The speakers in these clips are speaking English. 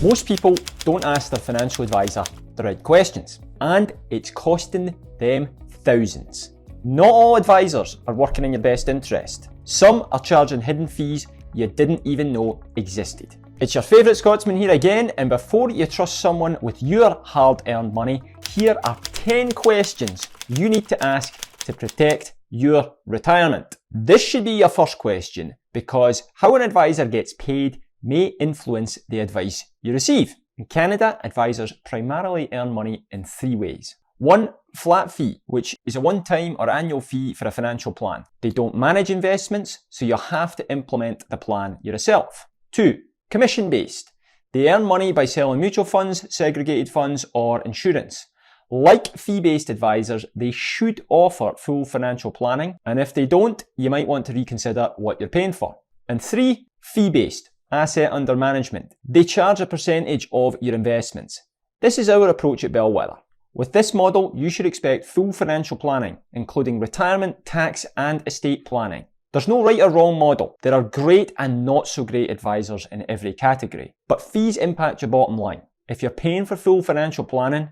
Most people don't ask their financial advisor the right questions, and it's costing them thousands. Not all advisors are working in your best interest. Some are charging hidden fees you didn't even know existed. It's your favourite Scotsman here again, and before you trust someone with your hard-earned money, here are 10 questions you need to ask to protect your retirement. This should be your first question, because how an advisor gets paid may influence the advice you receive. In Canada, advisors primarily earn money in 3 ways. 1, flat fee, which is a one-time or annual fee for a financial plan. They don't manage investments, so you have to implement the plan yourself. 2, commission-based. They earn money by selling mutual funds, segregated funds, or insurance. Like fee-based advisors, they should offer full financial planning, and if they don't, you might want to reconsider what you're paying for. And 3, fee-based, asset under management. They charge a percentage of your investments. This is our approach at Bellwether. With this model, you should expect full financial planning, including retirement, tax, and estate planning. There's no right or wrong model. There are great and not so great advisors in every category, but fees impact your bottom line. If you're paying for full financial planning,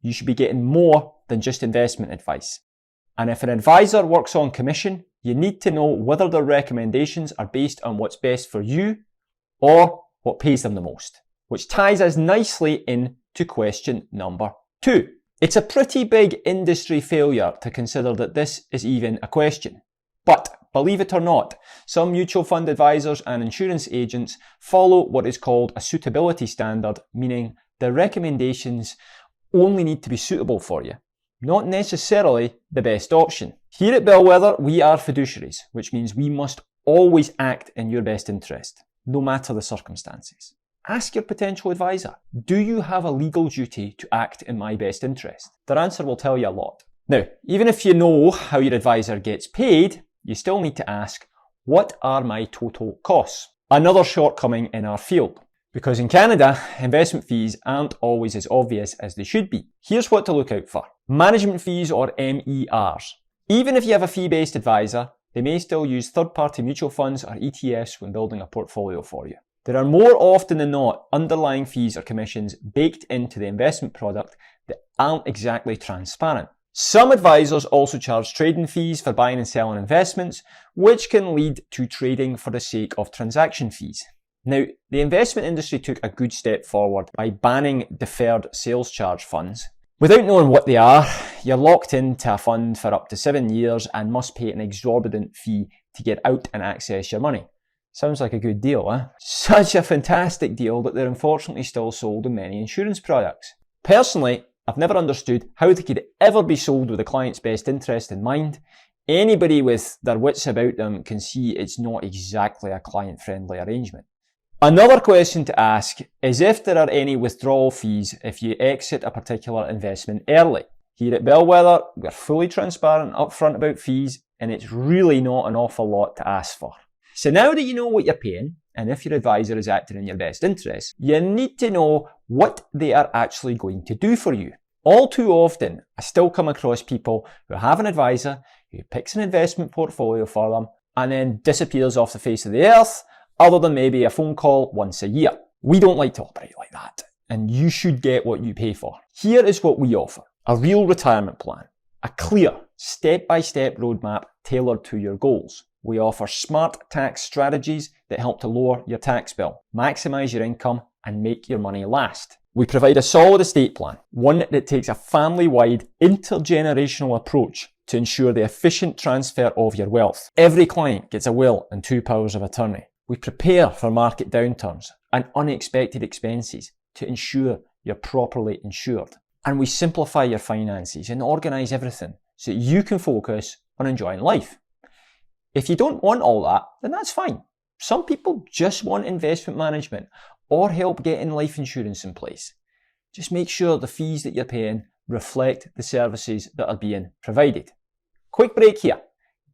you should be getting more than just investment advice. And if an advisor works on commission, you need to know whether their recommendations are based on what's best for you or what pays them the most, which ties us nicely into question number 2. It's a pretty big industry failure to consider that this is even a question. But believe it or not, some mutual fund advisors and insurance agents follow what is called a suitability standard, meaning the recommendations only need to be suitable for you, not necessarily the best option. Here at Bellwether, we are fiduciaries, which means we must always act in your best interest, no matter the circumstances. Ask your potential advisor, do you have a legal duty to act in my best interest? Their answer will tell you a lot. Now, even if you know how your advisor gets paid, you still need to ask, what are my total costs? Another shortcoming in our field. Because in Canada, investment fees aren't always as obvious as they should be. Here's what to look out for. Management fees, or MERs. Even if you have a fee-based advisor, they may still use third-party mutual funds or ETFs when building a portfolio for you. There are more often than not underlying fees or commissions baked into the investment product that aren't exactly transparent. Some advisors also charge trading fees for buying and selling investments, which can lead to trading for the sake of transaction fees. Now, the investment industry took a good step forward by banning deferred sales charge funds. Without knowing what they are, you're locked into a fund for up to 7 years and must pay an exorbitant fee to get out and access your money. Sounds like a good deal, eh? Such a fantastic deal that they're unfortunately still sold in many insurance products. Personally, I've never understood how they could ever be sold with the client's best interest in mind. Anybody with their wits about them can see it's not exactly a client-friendly arrangement. Another question to ask is if there are any withdrawal fees if you exit a particular investment early. Here at Bellwether, we're fully transparent and upfront about fees, and it's really not an awful lot to ask for. So now that you know what you're paying, and if your advisor is acting in your best interest, you need to know what they are actually going to do for you. All too often, I still come across people who have an advisor who picks an investment portfolio for them and then disappears off the face of the earth, other than maybe a phone call once a year. We don't like to operate like that, and you should get what you pay for. Here is what we offer: a real retirement plan, a clear, step-by-step roadmap tailored to your goals. We offer smart tax strategies that help to lower your tax bill, maximize your income, and make your money last. We provide a solid estate plan, one that takes a family-wide, intergenerational approach to ensure the efficient transfer of your wealth. Every client gets a will and 2 powers of attorney. We prepare for market downturns and unexpected expenses to ensure you're properly insured. And we simplify your finances and organise everything so that you can focus on enjoying life. If you don't want all that, then that's fine. Some people just want investment management or help getting life insurance in place. Just make sure the fees that you're paying reflect the services that are being provided. Quick break here.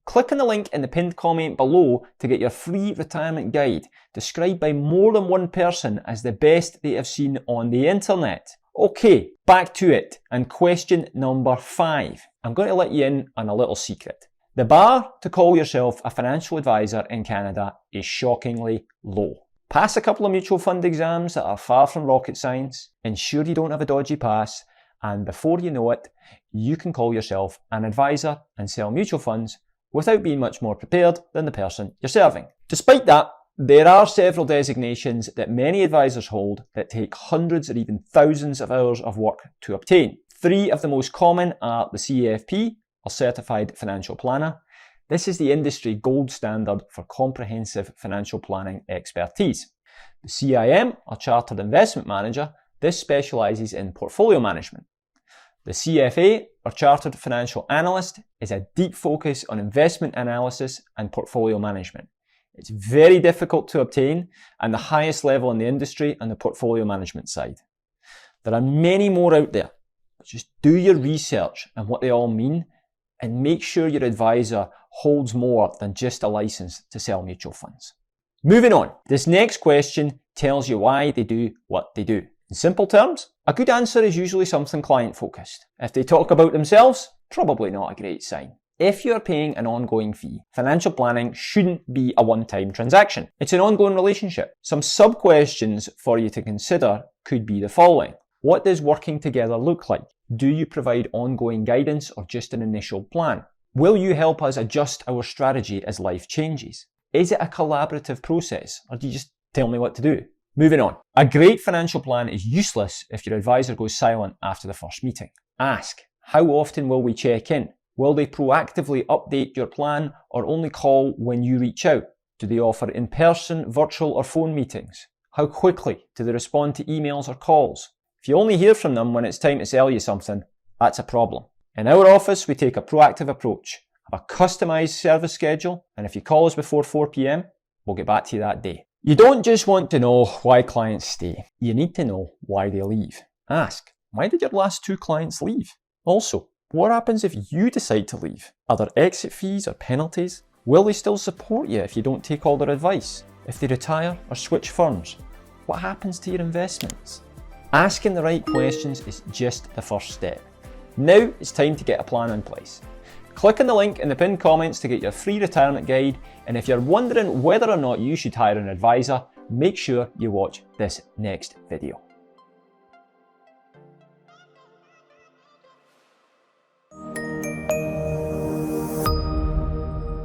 Click on the link in the pinned comment below to get your free retirement guide, described by more than one person as the best they have seen on the internet. Okay, back to it, and question number 5. I'm going to let you in on a little secret. The bar to call yourself a financial advisor in Canada is shockingly low. Pass a couple of mutual fund exams that are far from rocket science, ensure you don't have a dodgy past, and before you know it, you can call yourself an advisor and sell mutual funds without being much more prepared than the person you're serving. Despite that, there are several designations that many advisors hold that take hundreds or even thousands of hours of work to obtain. 3 of the most common are the CFP, or Certified Financial Planner. This is the industry gold standard for comprehensive financial planning expertise. The CIM, or Chartered Investment Manager, this specialises in portfolio management. The CFA, or Chartered Financial Analyst, is a deep focus on investment analysis and portfolio management. It's very difficult to obtain and the highest level in the industry on the portfolio management side. There are many more out there, but just do your research on what they all mean and make sure your advisor holds more than just a license to sell mutual funds. Moving on, this next question tells you why they do what they do. In simple terms, a good answer is usually something client-focused. If they talk about themselves, probably not a great sign. If you're paying an ongoing fee, financial planning shouldn't be a one-time transaction. It's an ongoing relationship. Some sub-questions for you to consider could be the following. What does working together look like? Do you provide ongoing guidance or just an initial plan? Will you help us adjust our strategy as life changes? Is it a collaborative process, or do you just tell me what to do? Moving on. A great financial plan is useless if your advisor goes silent after the first meeting. Ask, how often will we check in? Will they proactively update your plan or only call when you reach out? Do they offer in-person, virtual or phone meetings? How quickly do they respond to emails or calls? If you only hear from them when it's time to sell you something, that's a problem. In our office, we take a proactive approach, have a customised service schedule, and if you call us before 4 p.m, we'll get back to you that day. You don't just want to know why clients stay, you need to know why they leave. Ask, why did your last 2 clients leave? Also, what happens if you decide to leave? Are there exit fees or penalties? Will they still support you if you don't take all their advice? If they retire or switch firms? What happens to your investments? Asking the right questions is just the first step. Now it's time to get a plan in place. Click on the link in the pinned comments to get your free retirement guide, and if you're wondering whether or not you should hire an advisor, make sure you watch this next video.